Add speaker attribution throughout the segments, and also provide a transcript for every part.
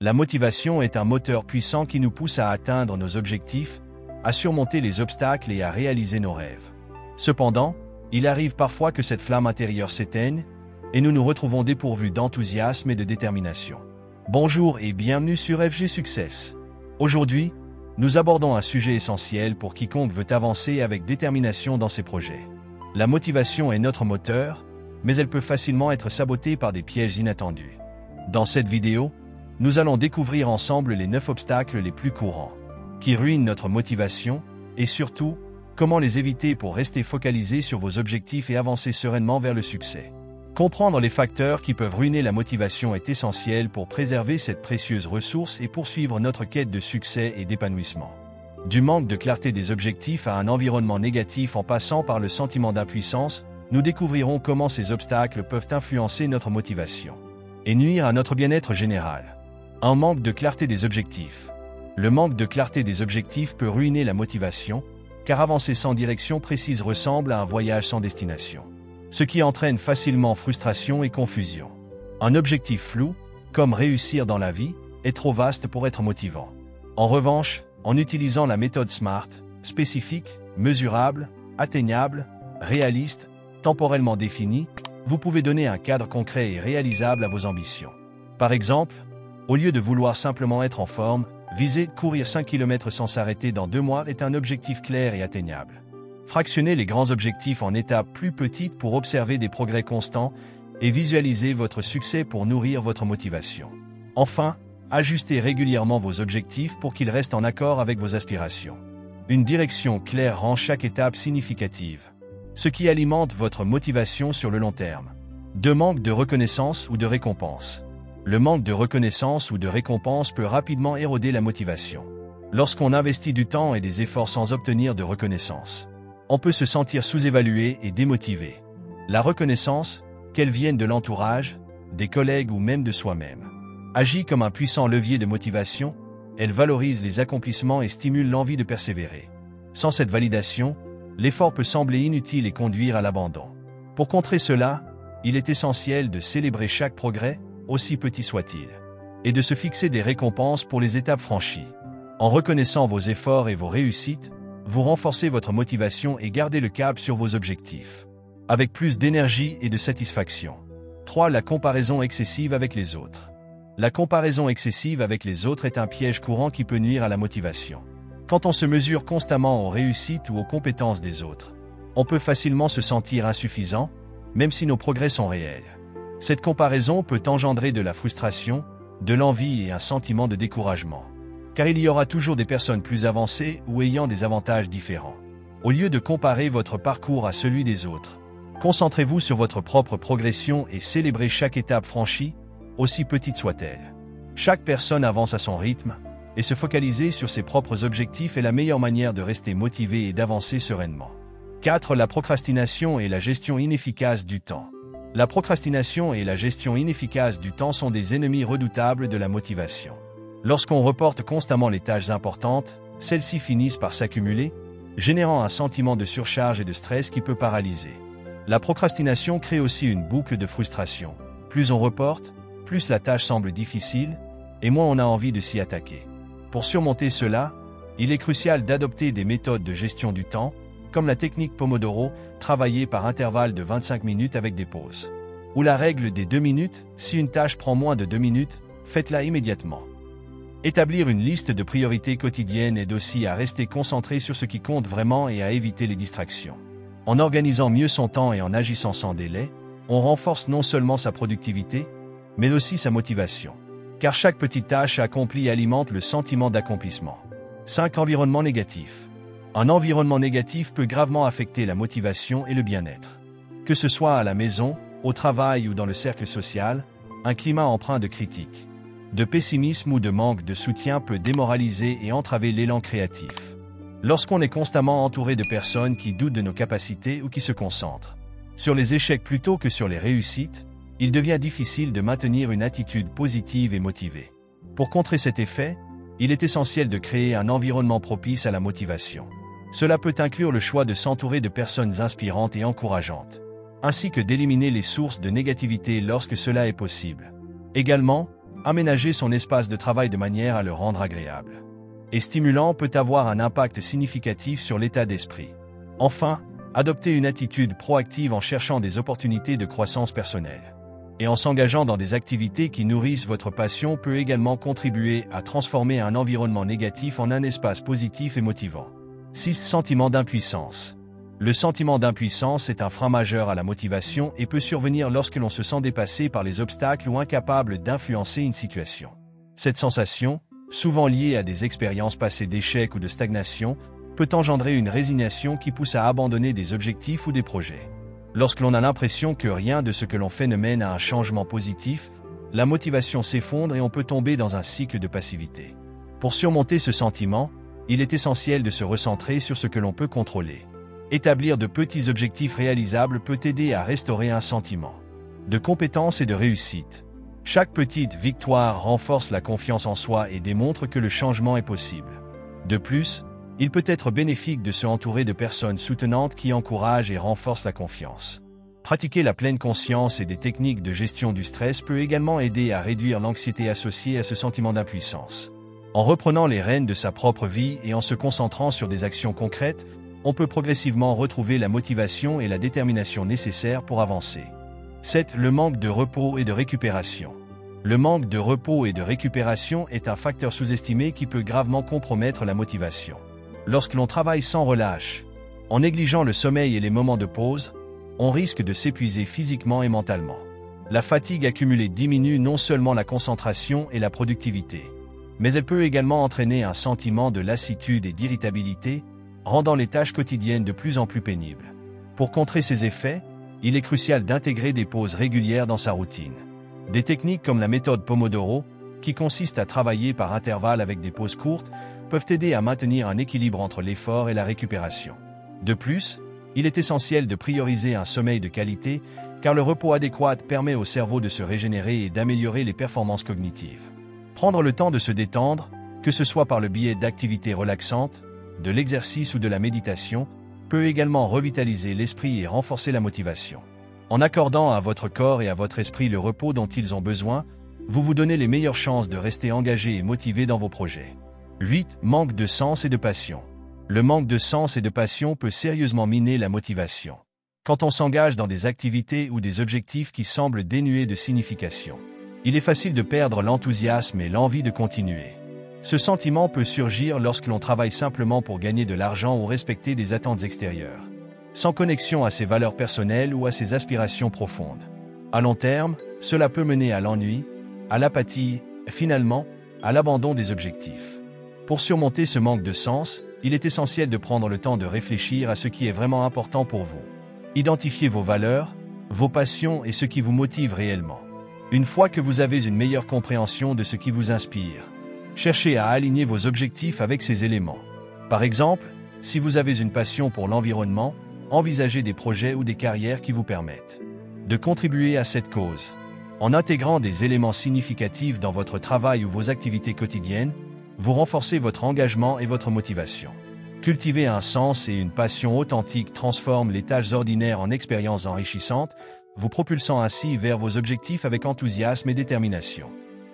Speaker 1: La motivation est un moteur puissant qui nous pousse à atteindre nos objectifs, à surmonter les obstacles et à réaliser nos rêves. Cependant, il arrive parfois que cette flamme intérieure s'éteigne et nous nous retrouvons dépourvus d'enthousiasme et de détermination. Bonjour et bienvenue sur FG Success. Aujourd'hui, nous abordons un sujet essentiel pour quiconque veut avancer avec détermination dans ses projets. La motivation est notre moteur, mais elle peut facilement être sabotée par des pièges inattendus. Dans cette vidéo, nous allons découvrir ensemble les 9 obstacles les plus courants, qui ruinent notre motivation, et surtout, comment les éviter pour rester focalisé sur vos objectifs et avancer sereinement vers le succès. Comprendre les facteurs qui peuvent ruiner la motivation est essentiel pour préserver cette précieuse ressource et poursuivre notre quête de succès et d'épanouissement. Du manque de clarté des objectifs à un environnement négatif en passant par le sentiment d'impuissance, nous découvrirons comment ces obstacles peuvent influencer notre motivation et nuire à notre bien-être général. Un manque de clarté des objectifs. Le manque de clarté des objectifs peut ruiner la motivation, car avancer sans direction précise ressemble à un voyage sans destination, ce qui entraîne facilement frustration et confusion. Un objectif flou, comme réussir dans la vie, est trop vaste pour être motivant. En revanche, en utilisant la méthode SMART, spécifique, mesurable, atteignable, réaliste, temporellement définie, vous pouvez donner un cadre concret et réalisable à vos ambitions. Par exemple, au lieu de vouloir simplement être en forme, viser courir 5 km sans s'arrêter dans 2 mois est un objectif clair et atteignable. Fractionnez les grands objectifs en étapes plus petites pour observer des progrès constants et visualiser votre succès pour nourrir votre motivation. Enfin, ajustez régulièrement vos objectifs pour qu'ils restent en accord avec vos aspirations. Une direction claire rend chaque étape significative, ce qui alimente votre motivation sur le long terme. De manque de reconnaissance ou de récompense. Le manque de reconnaissance ou de récompense peut rapidement éroder la motivation. Lorsqu'on investit du temps et des efforts sans obtenir de reconnaissance, on peut se sentir sous-évalué et démotivé. La reconnaissance, qu'elle vienne de l'entourage, des collègues ou même de soi-même, agit comme un puissant levier de motivation, elle valorise les accomplissements et stimule l'envie de persévérer. Sans cette validation, l'effort peut sembler inutile et conduire à l'abandon. Pour contrer cela, il est essentiel de célébrer chaque progrès, aussi petit soit-il, et de se fixer des récompenses pour les étapes franchies. En reconnaissant vos efforts et vos réussites, vous renforcez votre motivation et gardez le cap sur vos objectifs, avec plus d'énergie et de satisfaction. 3. La comparaison excessive avec les autres. La comparaison excessive avec les autres est un piège courant qui peut nuire à la motivation. Quand on se mesure constamment aux réussites ou aux compétences des autres, on peut facilement se sentir insuffisant, même si nos progrès sont réels. Cette comparaison peut engendrer de la frustration, de l'envie et un sentiment de découragement, car il y aura toujours des personnes plus avancées ou ayant des avantages différents. Au lieu de comparer votre parcours à celui des autres, concentrez-vous sur votre propre progression et célébrez chaque étape franchie, aussi petite soit-elle. Chaque personne avance à son rythme, et se focaliser sur ses propres objectifs est la meilleure manière de rester motivé et d'avancer sereinement. 4. La procrastination et la gestion inefficace du temps. La procrastination et la gestion inefficace du temps sont des ennemis redoutables de la motivation. Lorsqu'on reporte constamment les tâches importantes, celles-ci finissent par s'accumuler, générant un sentiment de surcharge et de stress qui peut paralyser. La procrastination crée aussi une boucle de frustration. Plus on reporte, plus la tâche semble difficile, et moins on a envie de s'y attaquer. Pour surmonter cela, il est crucial d'adopter des méthodes de gestion du temps, comme la technique Pomodoro, travailler par intervalle de 25 minutes avec des pauses. Ou la règle des 2 minutes, si une tâche prend moins de 2 minutes, faites-la immédiatement. Établir une liste de priorités quotidiennes aide aussi à rester concentré sur ce qui compte vraiment et à éviter les distractions. En organisant mieux son temps et en agissant sans délai, on renforce non seulement sa productivité, mais aussi sa motivation. Car chaque petite tâche accomplie alimente le sentiment d'accomplissement. 5. Environnement négatif. Un environnement négatif peut gravement affecter la motivation et le bien-être. Que ce soit à la maison, au travail ou dans le cercle social, un climat empreint de critiques, de pessimisme ou de manque de soutien peut démoraliser et entraver l'élan créatif. Lorsqu'on est constamment entouré de personnes qui doutent de nos capacités ou qui se concentrent sur les échecs plutôt que sur les réussites, il devient difficile de maintenir une attitude positive et motivée. Pour contrer cet effet, il est essentiel de créer un environnement propice à la motivation. Cela peut inclure le choix de s'entourer de personnes inspirantes et encourageantes, ainsi que d'éliminer les sources de négativité lorsque cela est possible. Également, aménager son espace de travail de manière à le rendre agréable et stimulant peut avoir un impact significatif sur l'état d'esprit. Enfin, adopter une attitude proactive en cherchant des opportunités de croissance personnelle et en s'engageant dans des activités qui nourrissent votre passion peut également contribuer à transformer un environnement négatif en un espace positif et motivant. 6. Sentiment d'impuissance. Le sentiment d'impuissance est un frein majeur à la motivation et peut survenir lorsque l'on se sent dépassé par les obstacles ou incapable d'influencer une situation. Cette sensation, souvent liée à des expériences passées d'échec ou de stagnation, peut engendrer une résignation qui pousse à abandonner des objectifs ou des projets. Lorsque l'on a l'impression que rien de ce que l'on fait ne mène à un changement positif, la motivation s'effondre et on peut tomber dans un cycle de passivité. Pour surmonter ce sentiment, il est essentiel de se recentrer sur ce que l'on peut contrôler. Établir de petits objectifs réalisables peut aider à restaurer un sentiment de compétence et de réussite. Chaque petite victoire renforce la confiance en soi et démontre que le changement est possible. De plus, il peut être bénéfique de se entourer de personnes soutenantes qui encouragent et renforcent la confiance. Pratiquer la pleine conscience et des techniques de gestion du stress peut également aider à réduire l'anxiété associée à ce sentiment d'impuissance. En reprenant les rênes de sa propre vie et en se concentrant sur des actions concrètes, on peut progressivement retrouver la motivation et la détermination nécessaires pour avancer. 7. Le manque de repos et de récupération. Le manque de repos et de récupération est un facteur sous-estimé qui peut gravement compromettre la motivation. Lorsque l'on travaille sans relâche, en négligeant le sommeil et les moments de pause, on risque de s'épuiser physiquement et mentalement. La fatigue accumulée diminue non seulement la concentration et la productivité, mais elle peut également entraîner un sentiment de lassitude et d'irritabilité, rendant les tâches quotidiennes de plus en plus pénibles. Pour contrer ces effets, il est crucial d'intégrer des pauses régulières dans sa routine. Des techniques comme la méthode Pomodoro, qui consiste à travailler par intervalles avec des pauses courtes, peuvent aider à maintenir un équilibre entre l'effort et la récupération. De plus, il est essentiel de prioriser un sommeil de qualité, car le repos adéquat permet au cerveau de se régénérer et d'améliorer les performances cognitives. Prendre le temps de se détendre, que ce soit par le biais d'activités relaxantes, de l'exercice ou de la méditation, peut également revitaliser l'esprit et renforcer la motivation. En accordant à votre corps et à votre esprit le repos dont ils ont besoin, vous vous donnez les meilleures chances de rester engagé et motivé dans vos projets. 8. Manque de sens et de passion. Le manque de sens et de passion peut sérieusement miner la motivation. Quand on s'engage dans des activités ou des objectifs qui semblent dénués de signification, il est facile de perdre l'enthousiasme et l'envie de continuer. Ce sentiment peut surgir lorsque l'on travaille simplement pour gagner de l'argent ou respecter des attentes extérieures, sans connexion à ses valeurs personnelles ou à ses aspirations profondes. À long terme, cela peut mener à l'ennui, à l'apathie et finalement, à l'abandon des objectifs. Pour surmonter ce manque de sens, il est essentiel de prendre le temps de réfléchir à ce qui est vraiment important pour vous. Identifiez vos valeurs, vos passions et ce qui vous motive réellement. Une fois que vous avez une meilleure compréhension de ce qui vous inspire, cherchez à aligner vos objectifs avec ces éléments. Par exemple, si vous avez une passion pour l'environnement, envisagez des projets ou des carrières qui vous permettent de contribuer à cette cause. En intégrant des éléments significatifs dans votre travail ou vos activités quotidiennes, vous renforcez votre engagement et votre motivation. Cultiver un sens et une passion authentique transforme les tâches ordinaires en expériences enrichissantes, vous propulsant ainsi vers vos objectifs avec enthousiasme et détermination.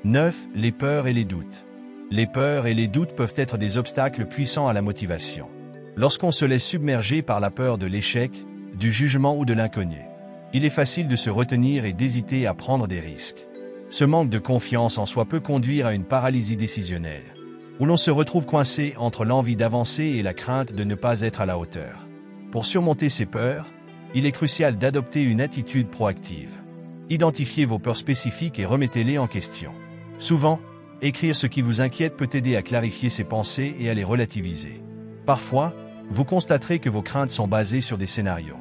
Speaker 1: 9. Les peurs et les doutes. Les peurs et les doutes peuvent être des obstacles puissants à la motivation. Lorsqu'on se laisse submerger par la peur de l'échec, du jugement ou de l'inconnu, il est facile de se retenir et d'hésiter à prendre des risques. Ce manque de confiance en soi peut conduire à une paralysie décisionnelle, où l'on se retrouve coincé entre l'envie d'avancer et la crainte de ne pas être à la hauteur. Pour surmonter ces peurs, il est crucial d'adopter une attitude proactive. Identifiez vos peurs spécifiques et remettez-les en question. Souvent, écrire ce qui vous inquiète peut aider à clarifier ses pensées et à les relativiser. Parfois, vous constaterez que vos craintes sont basées sur des scénarios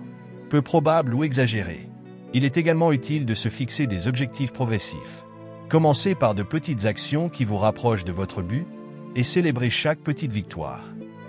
Speaker 1: peu probables ou exagérés. Il est également utile de se fixer des objectifs progressifs. Commencez par de petites actions qui vous rapprochent de votre but et célébrez chaque petite victoire.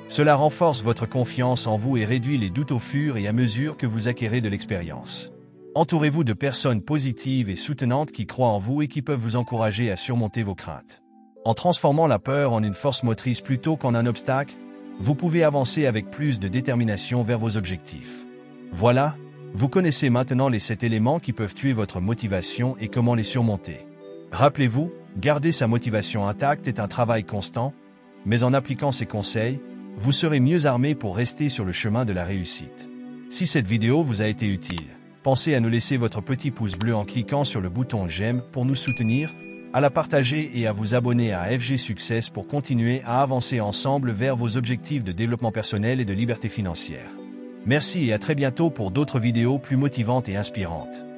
Speaker 1: Cela renforce votre confiance en vous et réduit les doutes au fur et à mesure que vous acquérez de l'expérience. Entourez-vous de personnes positives et soutenantes qui croient en vous et qui peuvent vous encourager à surmonter vos craintes. En transformant la peur en une force motrice plutôt qu'en un obstacle, vous pouvez avancer avec plus de détermination vers vos objectifs. Voilà, vous connaissez maintenant les 7 éléments qui peuvent tuer votre motivation et comment les surmonter. Rappelez-vous, Garder sa motivation intacte est un travail constant, mais en appliquant ces conseils, vous serez mieux armé pour rester sur le chemin de la réussite. Si cette vidéo vous a été utile, pensez à nous laisser votre petit pouce bleu en cliquant sur le bouton j'aime pour nous soutenir, à la partager et à vous abonner à FG Success pour continuer à avancer ensemble vers vos objectifs de développement personnel et de liberté financière. Merci et à très bientôt pour d'autres vidéos plus motivantes et inspirantes.